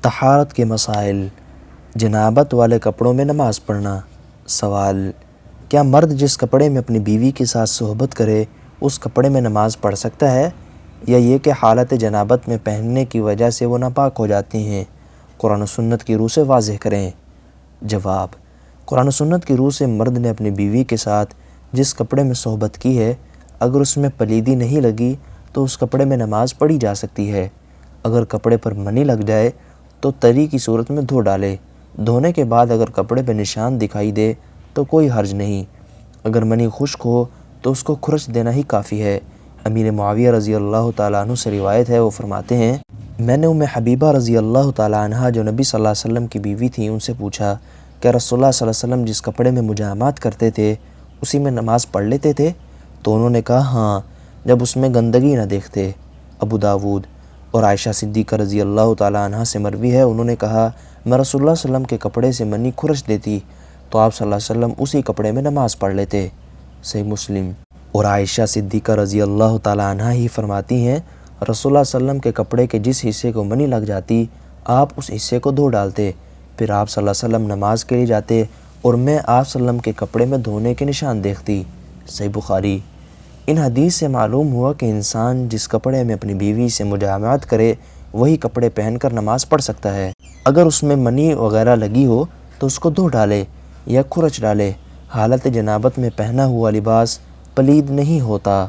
طہارت کے مسائل۔ جنابت والے کپڑوں میں نماز پڑھنا۔ سوال: کیا مرد جس کپڑے میں اپنی بیوی کے ساتھ صحبت کرے اس کپڑے میں نماز پڑھ سکتا ہے، یا یہ کہ حالت جنابت میں پہننے کی وجہ سے وہ ناپاک ہو جاتی ہیں؟ قرآن و سنت کی روح سے واضح کریں۔ جواب: قرآن و سنت کی روح سے مرد نے اپنی بیوی کے ساتھ جس کپڑے میں صحبت کی ہے، اگر اس میں پلیدی نہیں لگی تو اس کپڑے میں نماز پڑھی جا سکتی ہے۔ اگر کپڑے پر منی لگ جائے تو تری کی صورت میں دھو ڈالے۔ دھونے کے بعد اگر کپڑے پہ نشان دکھائی دے تو کوئی حرج نہیں۔ اگر منی خشک ہو تو اس کو کھرچ دینا ہی کافی ہے۔ امیر معاویہ رضی اللہ تعالیٰ عنہ سے روایت ہے، وہ فرماتے ہیں، میں نے ام حبیبہ رضی اللہ تعالیٰ عنہ جو نبی صلی اللہ علیہ وسلم کی بیوی تھیں ان سے پوچھا کہ رسول اللہ صلی اللہ علیہ وسلم جس کپڑے میں مجامات کرتے تھے اسی میں نماز پڑھ لیتے تھے؟ تو انہوں نے کہا ہاں، جب اس میں گندگی نہ دیکھتے۔ ابو داود۔ اور عائشہ صدیقہ رضی اللہ تعالیٰ عنہ سے مروی ہے، انہوں نے کہا میں رسول اللہ صلی اللہ علیہ وسلم کے کپڑے سے منی کھرچ دیتی تو آپ صلی اللہ علیہ وسلم اسی کپڑے میں نماز پڑھ لیتے۔ صحیح مسلم۔ اور عائشہ صدیقہ رضی اللہ تعالیٰ عنہ ہی فرماتی ہیں، رسول اللہ صلی اللہ علیہ وسلم کے کپڑے کے جس حصے کو منی لگ جاتی آپ اس حصے کو دھو ڈالتے، پھر آپ صلی اللہ علیہ وسلم نماز کے لیے جاتے اور میں آپ صلی اللہ علیہ وسلم کے کپڑے میں دھونے کے نشان دیکھتی۔ صحیح بخاری۔ ان حدیث سے معلوم ہوا کہ انسان جس کپڑے میں اپنی بیوی سے مجامعت کرے وہی کپڑے پہن کر نماز پڑھ سکتا ہے۔ اگر اس میں منی وغیرہ لگی ہو تو اس کو دھو ڈالے یا کھرچ ڈالے۔ حالت جنابت میں پہنا ہوا لباس پلید نہیں ہوتا۔